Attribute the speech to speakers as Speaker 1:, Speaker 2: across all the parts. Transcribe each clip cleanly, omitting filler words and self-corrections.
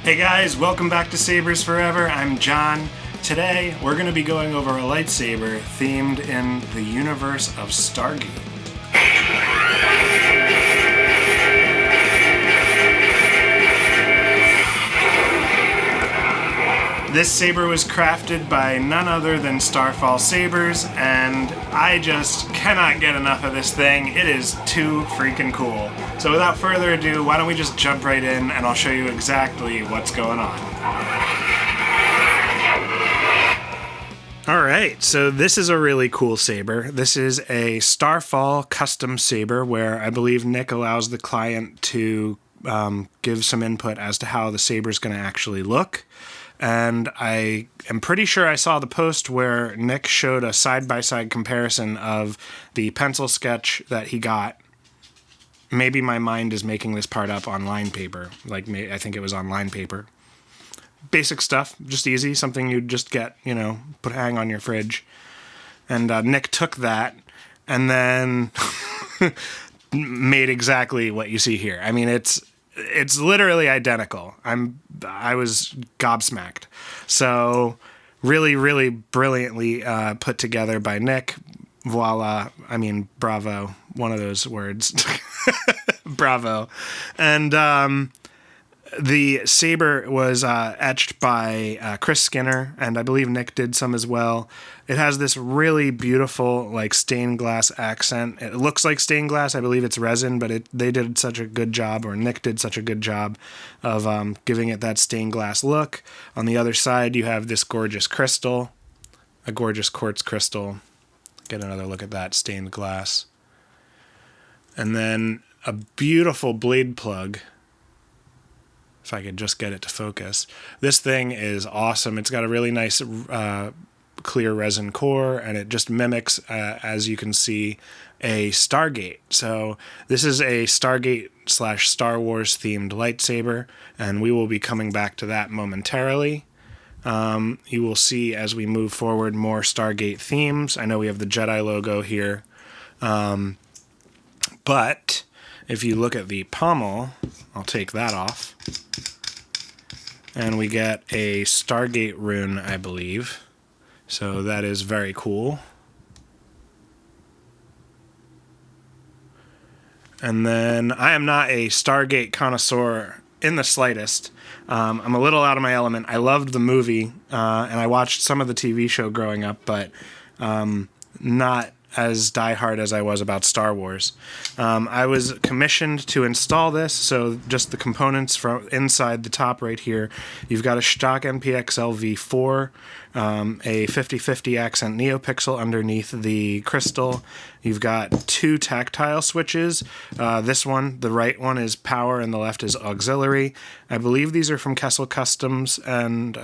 Speaker 1: Hey guys, welcome back to Sabers Forever. I'm John. Today, we're going to be going over a lightsaber themed in the universe of Stargate. This saber was crafted by none other than Starfall Sabers, and I just cannot get enough of this thing. It is too freaking cool. So without further ado, why don't we just jump right in and I'll show you exactly what's going on. Alright, so this is a really cool saber. This is a Starfall custom saber where I believe Nick allows the client to give some input as to how the saber is going to actually look. And I am pretty sure I saw the post where Nick showed a side-by-side comparison of the pencil sketch that he got. Maybe my mind is making this part up on line paper. I think it was on line paper. Basic stuff, just easy, something you'd just get, hang on your fridge. And Nick took that and then made exactly what you see here. I mean, it's literally identical. I was gobsmacked. So really, really brilliantly put together by Nick. Voila. I mean, bravo. One of those words. Bravo. And the saber was etched by Chris Skinner, and I believe Nick did some as well. It has this really beautiful, stained glass accent. It looks like stained glass. I believe it's resin, but they did such a good job, or Nick did such a good job of giving it that stained glass look. On the other side, you have this gorgeous crystal, a gorgeous quartz crystal. Get another look at that stained glass. And then a beautiful blade plug. If I could just get it to focus. This thing is awesome. It's got a really nice clear resin core, and it just mimics, as you can see, a Stargate. So this is a Stargate / Star Wars themed lightsaber, and we will be coming back to that momentarily. You will see as we move forward more Stargate themes. I know we have the Jedi logo here. But if you look at the pommel, I'll take that off. And we get a Stargate rune, I believe. So that is very cool. And then I am not a Stargate connoisseur in the slightest. I'm a little out of my element. I loved the movie, and I watched some of the TV show growing up, but not as diehard as I was about Star Wars. I was commissioned to install this, so just the components from inside the top right here. You've got a stock npxl v4, a 50/50 accent neopixel underneath the crystal. You've got two tactile switches. This one, the right one, is power and the left is auxiliary. I believe these are from Kessel Customs and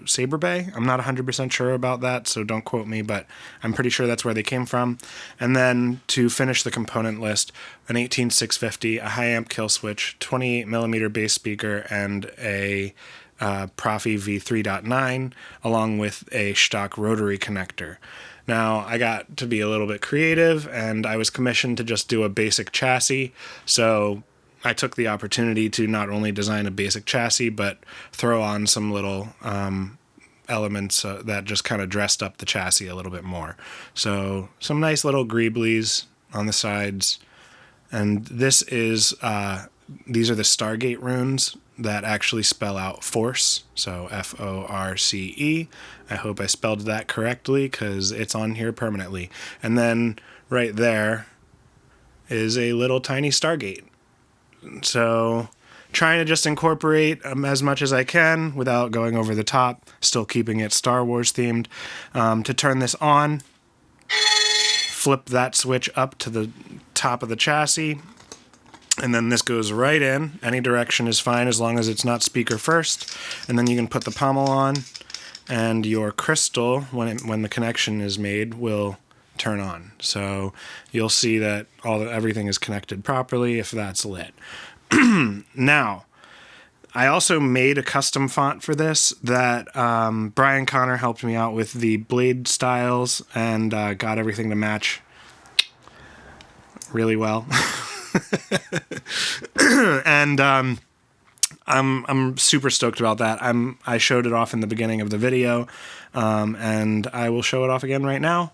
Speaker 1: Saber Bay. I'm not 100% sure about that, so don't quote me, but I'm pretty sure that's where they came from. And then to finish the component list, an 18650, a high amp kill switch, 28mm bass speaker, and a Proffi v3.9, along with a stock rotary connector. Now, I got to be a little bit creative, and I was commissioned to just do a basic chassis, so I took the opportunity to not only design a basic chassis, but throw on some little elements that just kind of dressed up the chassis a little bit more. So, some nice little greeblies on the sides, and this is these are the Stargate runes that actually spell out force, so Force. I hope I spelled that correctly because it's on here permanently. And then right there is a little tiny Stargate. So trying to just incorporate as much as I can without going over the top, still keeping it Star Wars themed. To turn this on, flip that switch up to the top of the chassis, and then this goes right in. Any direction is fine as long as it's not speaker first. And then you can put the pommel on, and your crystal, when the connection is made, will turn on. So you'll see that everything is connected properly if that's lit. Now, I also made a custom font for this that Brian Connor helped me out with the blade styles and got everything to match really well. And I'm super stoked about that. I showed it off in the beginning of the video, and I will show it off again right now.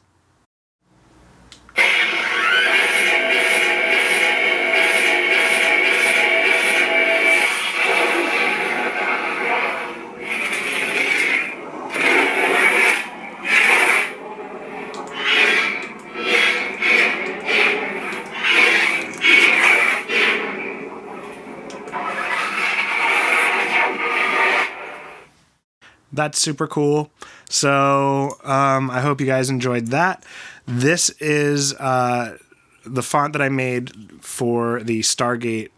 Speaker 1: That's super cool. So I hope you guys enjoyed that. This is the font that I made for the Stargate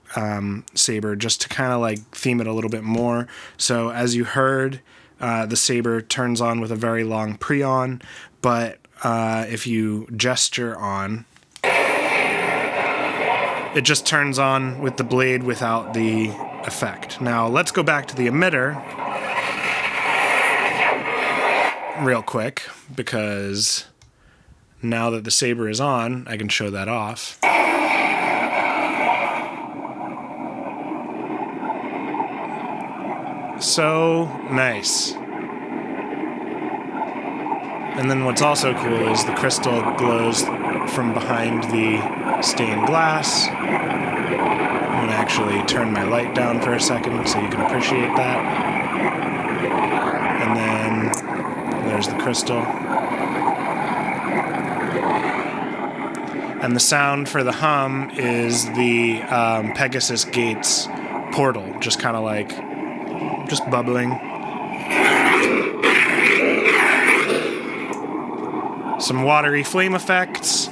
Speaker 1: Saber, just to kind of like theme it a little bit more. So as you heard, the Saber turns on with a very long pre-on, but if you gesture on, it just turns on with the blade without the effect. Now let's go back to the emitter real quick, because now that the Saber is on, I can show that off. So nice. And then what's also cool is the crystal glows from behind the stained glass. I'm going to actually turn my light down for a second so you can appreciate that. And then there's the crystal. And the sound for the hum is the Pegasus Gates portal, just kind of like, just bubbling. Some watery flame effects.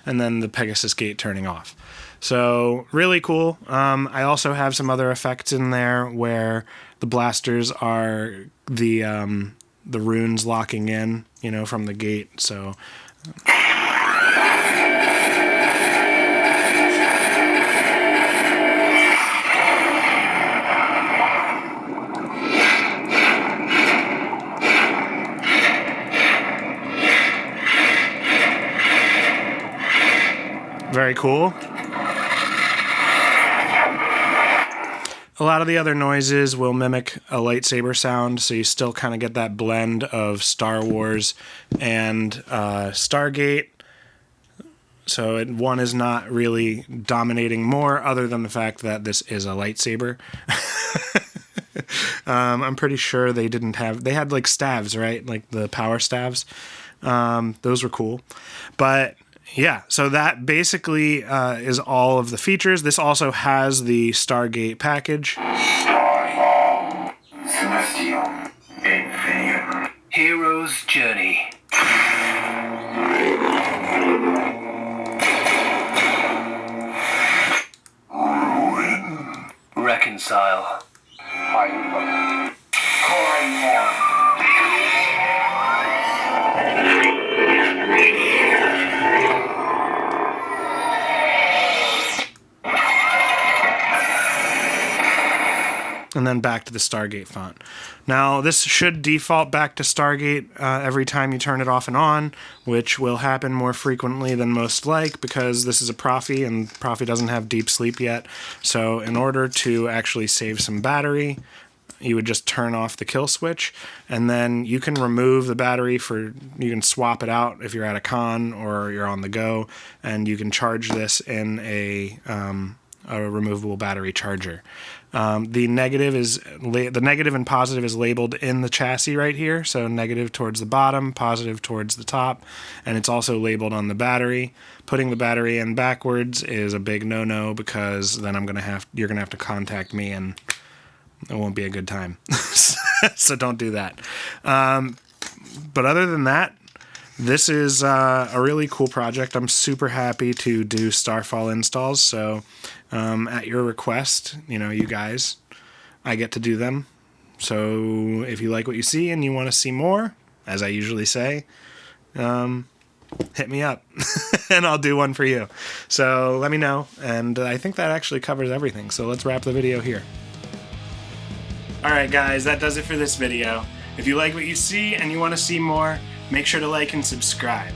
Speaker 1: And then the Pegasus Gate turning off. So really cool. I also have some other effects in there where the blasters are the runes locking in, you know, from the gate. So very cool. A lot of the other noises will mimic a lightsaber sound, so you still kind of get that blend of Star Wars and Stargate. So one is not really dominating more, other than the fact that this is a lightsaber. I'm pretty sure they had like staves, right? Like the power staves. Those were cool. But yeah, so that basically is all of the features. This also has the Stargate package.
Speaker 2: Celestial Infinite.
Speaker 3: Hero's Journey. Reconcile.
Speaker 1: And then back to the Stargate font. Now, this should default back to Stargate every time you turn it off and on, which will happen more frequently than most like, because this is a Proffi, and Proffi doesn't have deep sleep yet. So in order to actually save some battery, you would just turn off the kill switch, and then you can remove the battery you can swap it out if you're at a con or you're on the go, and you can charge this in a removable battery charger. The negative and positive is labeled in the chassis right here. So negative towards the bottom, positive towards the top, and it's also labeled on the battery. Putting the battery in backwards is a big no-no, because then you're gonna have to contact me, and it won't be a good time. So don't do that. But other than that, this is a really cool project. I'm super happy to do Starfall installs. So at your request, you guys, I get to do them. So if you like what you see and you want to see more, as I usually say, hit me up and I'll do one for you. So let me know. And I think that actually covers everything. So let's wrap the video here. All right, guys, that does it for this video. If you like what you see and you want to see more, make sure to like and subscribe.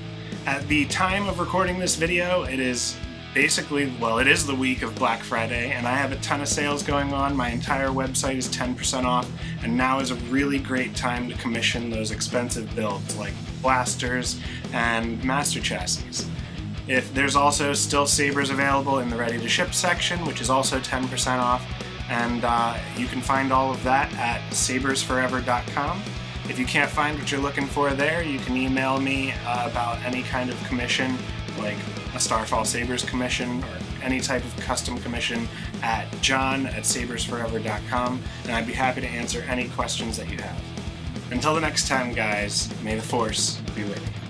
Speaker 1: At the time of recording this video, it is basically, well, it is the week of Black Friday, and I have a ton of sales going on. My entire website is 10% off, and now is a really great time to commission those expensive builds like blasters and master chassis. If there's also still sabers available in the ready to ship section, which is also 10% off, and you can find all of that at sabersforever.com. If you can't find what you're looking for there, you can email me about any kind of commission, like a Starfall Sabers commission or any type of custom commission at john@sabersforever.com, and I'd be happy to answer any questions that you have. Until the next time, guys, may the Force be with you.